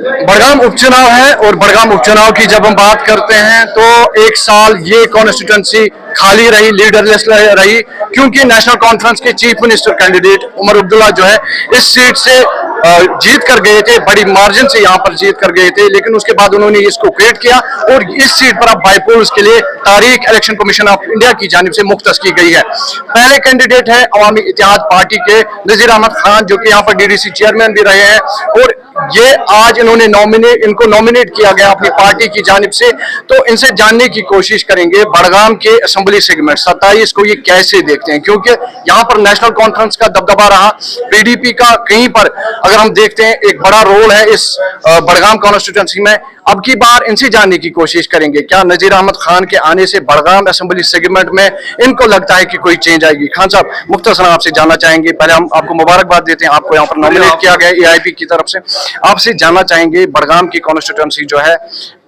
बड़गाम उपचुनाव है और बड़गाम उपचुनाव की जब हम बात करते हैं तो एक साल ये कॉन्स्टिट्यूंसी खाली रही, लीडरलेस रही, क्योंकि नेशनल कॉन्फ्रेंस के chief minister candidate Omar Abdullah जो है इस सीट से जीत कर गए थे, बड़ी मार्जिन से यहाँ पर जीत कर गए थे, लेकिन उसके बाद उन्होंने इसको क्रिएट किया और इस सीट पर अब बाईपोल्स के लिए तारीख इलेक्शन कमीशन ऑफ इंडिया की जानिब से मुख्तस की गई है। पहले कैंडिडेट है अवामी इत्तेहाद पार्टी के नजीर अहमद खान, जो कि यहाँ पर डीडीसी चेयरमैन भी रहे हैं, और ये आज इन्होंने इनको नॉमिनेट किया गया अपनी पार्टी की जानिब से। तो इनसे जानने की कोशिश करेंगे बड़गाम के असेंबली सेगमेंट 27 को ये कैसे देखते हैं, क्योंकि यहाँ पर नेशनल कॉन्फ्रेंस का दबदबा रहा, पीडीपी का कहीं पर अगर हम देखते हैं एक बड़ा रोल है इस बड़गाम कॉन्स्टिट्यूंसी में। अब की बार इनसे जानने की कोशिश करेंगे क्या नजीर अहमद खान के आने से बड़गाम असेंबली सेगमेंट में इनको लगता है कि कोई चेंज आएगी। खान साहब, मुख्तसर आपसे जानना चाहेंगे, पहले हम आपको मुबारकबाद देते हैं, आपको यहाँ पर नॉमिनेट किया गया एआईपी की तरफ से। आपसे जानना चाहेंगे बड़गाम की कॉन्स्टिट्यूंसी जो है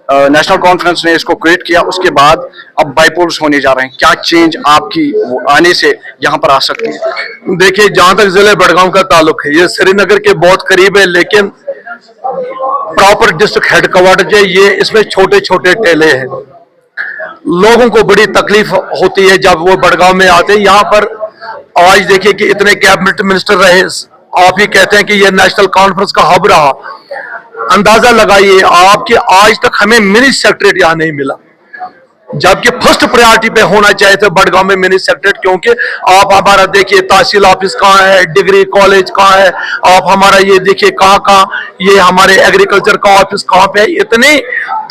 नेशनल कॉन्फ्रेंस ने इसको क्रिएट किया, उसके बाद अब बाईपोल्स होने जा रहे हैं, क्या चेंज आपकी आने से यहाँ पर आ सकती है? देखिए, जहां तक जिले बड़गाम का ताल्लुक है, ये श्रीनगर के बहुत करीब है, लेकिन प्रॉपर डिस्ट्रिक्ट हेडक्वार्टर है ये, इसमें छोटे छोटे टेले हैं। लोगों को बड़ी तकलीफ होती है जब वो बड़गाम में आते हैं। यहाँ पर आज देखिए कि इतने कैबिनेट मिनिस्टर रहे, आप ही कहते हैं कि ये नेशनल कॉन्फ्रेंस का हब रहा। अंदाजा लगाइए आप कि आज तक हमें मिनी सेक्रेटरीट यहाँ नहीं मिला, जबकि फर्स्ट प्रायोरिटी पे होना चाहिए था बड़गांव में मिनी सेक्रेटरीट। क्योंकि आप हमारा देखिए तहसील ऑफिस कहाँ है, डिग्री कॉलेज कहाँ है, आप हमारा ये देखिए कहाँ कहाँ, ये हमारे एग्रीकल्चर का ऑफिस कहाँ पे है। इतनी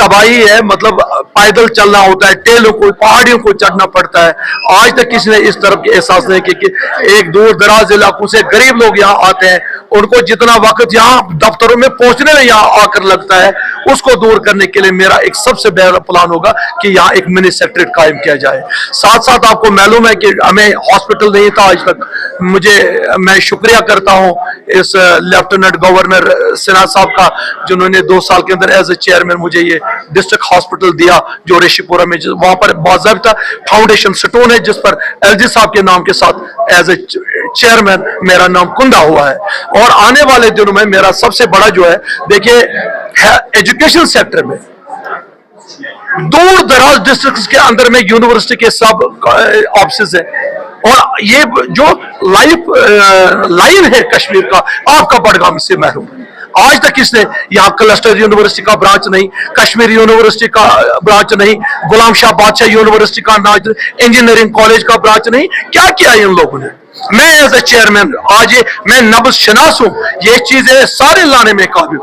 तबाही है, मतलब पैदल चलना होता है, टेलों को पहाड़ियों को चढ़ना पड़ता है। आज तक किसी ने इस तरफ के एहसास नहीं किया कि एक दूर दराज इलाकों से गरीब लोग यहाँ आते हैं, उनको जितना वक्त यहाँ दफ्तरों में पहुंचने में यहाँ आकर लगता है, उसको दूर करने के लिए मेरा एक सबसे बड़ा प्लान होगा कि यहाँ एक मिनी सेक्रेटरीट कायम किया जाए। साथ साथ आपको मालूम है कि हमें हॉस्पिटल नहीं था आज तक। मैं शुक्रिया करता हूं इस लेफ्टिनेंट गवर्नर सिन्हा साहब का, जिन्होंने 2 साल के अंदर एज ए चेयरमैन मुझे ये डिस्ट्रिक्ट हॉस्पिटल दिया जो रेशीपुरा में, वहां पर बाकायदा फाउंडेशन स्टोन है जिस पर एलजी साहब के नाम के साथ एज ए चेयरमैन मेरा नाम कुंदा हुआ है। और आने वाले दिनों में मेरा सबसे बड़ा जो है, देखिए एजुकेशन सेक्टर में दूर दराज डिस्ट्रिक्ट के अंदर में यूनिवर्सिटी के सब ऑफिस है, और ये जो लाइन है कश्मीर का, आपका बड़गाम से महरूम है। आज तक इसने यहाँ क्लस्टर यूनिवर्सिटी का ब्रांच नहीं, कश्मीर यूनिवर्सिटी का ब्रांच नहीं, गुलाम शाह बादशाह यूनिवर्सिटी का ब्रांच, इंजीनियरिंग कॉलेज का ब्रांच नहीं। क्या किया इन लोगों ने? मैं एज ए चेयरमैन आज मैं नब्ज शनास हूं, ये चीजें सारे लाने में काबिल।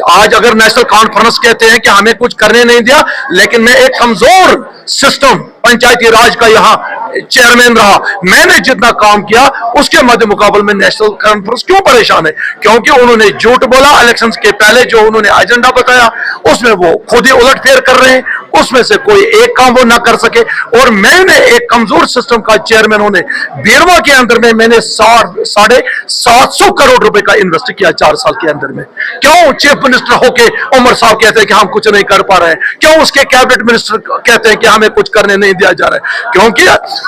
आज अगर नेशनल कॉन्फ्रेंस कहते हैं कि हमें कुछ करने नहीं दिया, लेकिन मैं एक कमजोर सिस्टम पंचायती राज का यहाँ चेयरमैन रहा, मैंने जितना काम किया उसके मध्य मुकाबले में नेशनल कॉन्फ्रेंस क्यों परेशान है? क्योंकि उन्होंने झूठ बोला। इलेक्शंस के पहले जो उन्होंने एजेंडा बताया उसमें वो खुद ही उलटफेर कर रहे हैं, उसमें से कोई एक काम वो ना कर सके। और मैंने एक कमजोर सिस्टम का चेयरमैन होने, बीरवा के अंदर में मैंने 750 करोड़ रुपए का इन्वेस्ट किया 4 साल के अंदर में। क्यों चीफ मिनिस्टर होके उमर साहब कहते हैं कि हम कुछ नहीं कर पा रहे हैं? क्यों उसके कैबिनेट मिनिस्टर कहते हैं कि हमें कुछ करने नहीं दिया जा रहा है? क्योंकि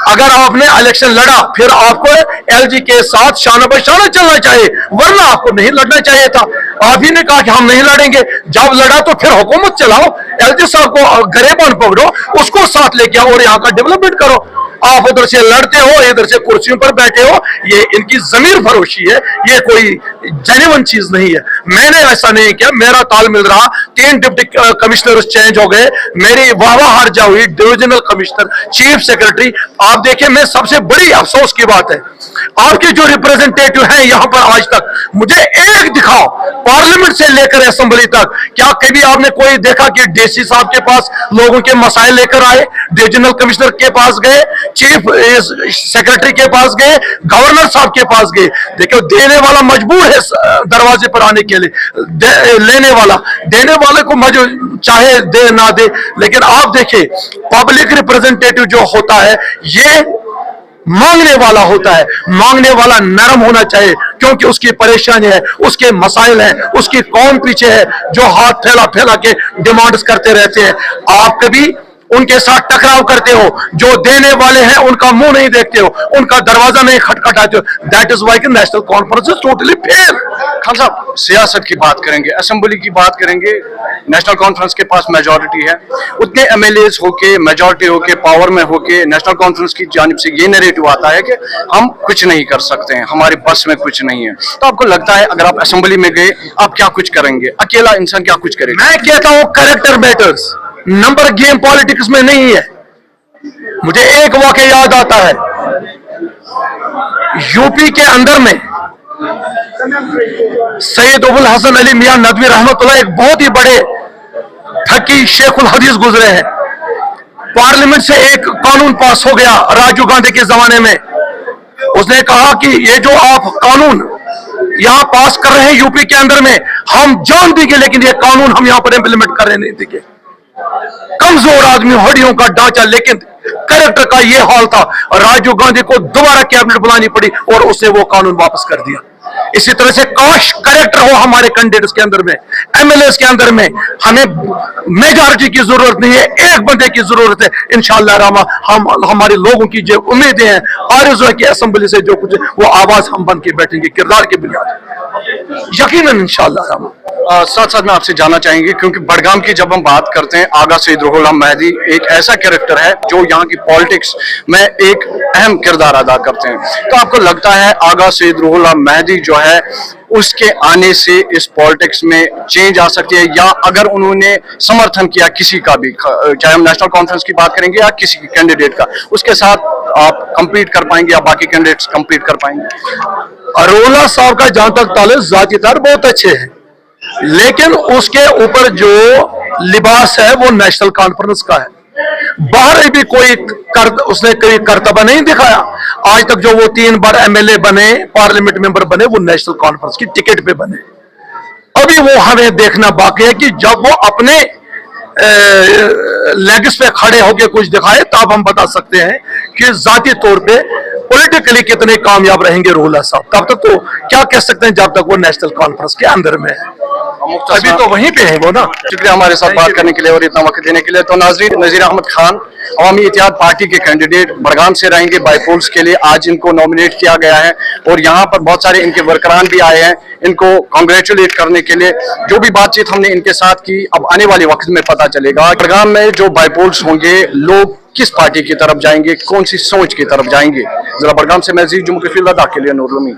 अगर आपने इलेक्शन लड़ा, फिर आपको एलजी के साथ शाना बशाना चलना चाहिए, वरना आपको नहीं लड़ना चाहिए था। आप ही ने कहा कि हम नहीं लड़ेंगे, जब लड़ा तो फिर हुकूमत चलाओ, एलजी साहब को गरेबान पकड़ो, उसको साथ लेके आओ और यहाँ का डेवलपमेंट करो। आप उधर से लड़ते हो, इधर से कुर्सियों पर बैठे हो, ये इनकी जमीर फरोशी है, ये कोई जेन्युइन चीज नहीं है। मैंने ऐसा नहीं किया, मेरा तालमेल रहा। 3 डिप्टी कमिश्नर चेंज हो गए, मेरी वाहवा हर्जा हुई, डिविजनल कमिश्नर, चीफ सेक्रेटरी। आप देखिए, मैं सबसे बड़ी अफसोस की बात है, आपके जो रिप्रेजेंटेटिव हैं यहाँ पर आज तक, मुझे एक दिखाओ पार्लियामेंट से लेकर असेंबली तक, क्या कभी आपने कोई देखा कि डीसी साहब के पास लोगों के मसाइल लेकर आए, डिविजनल कमिश्नर के पास गए, चीफ सेक्रेटरी के पास गए, गवर्नर साहब के पास गए? देखो, देने वाला मजबूर है दरवाजे पर आने के लिए, लेने वाला देने वाले को चाहे दे ना दे। लेकिन आप देखिए, पब्लिक रिप्रेजेंटेटिव जो होता है ये मांगने वाला होता है, मांगने वाला नरम होना चाहिए, क्योंकि उसकी परेशानी है, उसके मसाइल हैं, उसकी कौम पीछे है जो हाथ फैला फैला के डिमांड्स करते रहते हैं। आप कभी उनके साथ टकराव करते हो, जो देने वाले हैं उनका मुंह नहीं देखते हो, उनका दरवाजा नहीं खटखटाते हो. That is why National Conference is totally fail. Khan sahab, सियासत की बात करेंगे, असेंबली की बात करेंगे, नेशनल कॉन्फ्रेंस के पास मेजॉरिटी है, उतने एमएलएज होके, मेजॉरिटी होके, पावर में होके, नेशनल कॉन्फ्रेंस की जानिब से ये नैरेटिव आता है कि हम कुछ नहीं कर सकते हैं, हमारे बस में कुछ नहीं है. तो आपको लगता है अगर आप असेंबली में गए, आप क्या कुछ करेंगे? अकेला इंसान क्या कुछ करेगा? मैं कहता हूं character matters, number game politics में नहीं है. मुझे एक वाकया याद आता है, यूपी के अंदर में सैयद अबुल हसन अली मियां नदवी रहमतुल्लाह एक बहुत ही बड़े फकीह शेखुल हदीस गुजरे हैं. पार्लियामेंट से एक कानून पास हो गया राजीव गांधी के जमाने में. उसने कहा कि ये जो आप कानून यहां पास कर रहे हैं यूपी के अंदर में, हम जान देंगे लेकिन ये कानून हम यहां पर इंप्लीमेंट कर रहे नहीं देंगे. कमजोर आदमी, हड्डियों का ढांचा, लेकिन कैरेक्टर का ये हाल था. राजीव गांधी को दोबारा कैबिनेट बुलानी पड़ी और उसने वो कानून वापस कर दिया. इसी तरह से काश कैरेक्टर हो हमारे कैंडिडेट्स के अंदर में, एमएलएस के अंदर में. हमें मेजॉरिटी की जरूरत नहीं है, एक बंदे की जरूरत है. इंशाअल्लाह रामा हम हमारे लोगों की जो उम्मीदें हैं, आरज़ू है कि असेंबली से जो कुछ वो आवाज हम बन के बैठेंगे किरदार की बुनियाद, यकीनन इंशाअल्लाह रामा. साथ साथ में आपसे जानना चाहेंगे, क्योंकि बड़गाम की जब हम बात करते हैं, आगा सईद रुहुल मेहदी एक ऐसा कैरेक्टर है जो यहाँ की पॉलिटिक्स में एक अहम किरदार अदा करते हैं. तो आपको लगता है आगा सईद रुहुल मेहदी जो है उसके आने से इस पॉलिटिक्स में चेंज आ सकती है, या अगर उन्होंने समर्थन किया किसी का भी, चाहे हम नेशनल कॉन्फ्रेंस की बात करेंगे या किसी कैंडिडेट का, उसके साथ आप कम्पीट कर पाएंगे या बाकी कैंडिडेट्स कम्पीट कर पाएंगे? अरोला साहब का जहां तक ताल्लुक जाती तौर बहुत अच्छे हैं, लेकिन उसके ऊपर जो लिबास है वो नेशनल कॉन्फ्रेंस का है. बाहर भी उसने कोई करतबा नहीं दिखाया. आज तक जो वो 3 बार एमएलए बने, पार्लियामेंट मेंबर बने, वो नेशनल कॉन्फ्रेंस की टिकट पे बने. अभी वो हमें देखना बाकी है कि जब वो अपने लेग्स पे खड़े होकर कुछ दिखाए, तब हम बता सकते हैं कि जाती तौर पे पॉलिटिकली कितने कामयाब रहेंगे रुहुल साहब. तब तक तो क्या कह सकते हैं जब तक वो नेशनल कॉन्फ्रेंस के अंदर में है, अभी तो वहीं पे है वो ना. शुक्रिया हमारे साथ बात करने के लिए और इतना वक्त देने के लिए. तो नाज़रीन, नज़ीर अहमद खान अवामी इत्तेहाद पार्टी के कैंडिडेट बड़गाम से रहेंगे बाईपोल्स के लिए. आज इनको नॉमिनेट किया गया है और यहाँ पर बहुत सारे इनके वर्करान भी आए हैं इनको कांग्रेचुलेट करने के लिए. जो भी बातचीत हमने इनके साथ की, अब आने वाले वक्त में पता चलेगा बड़गाम में जो बाईपोल्स होंगे, लोग किस पार्टी की तरफ जाएंगे, कौन सी सोच की तरफ जाएंगे. जरा बड़गाम से मैं जुम्मू के लिए नूर उम्मीद.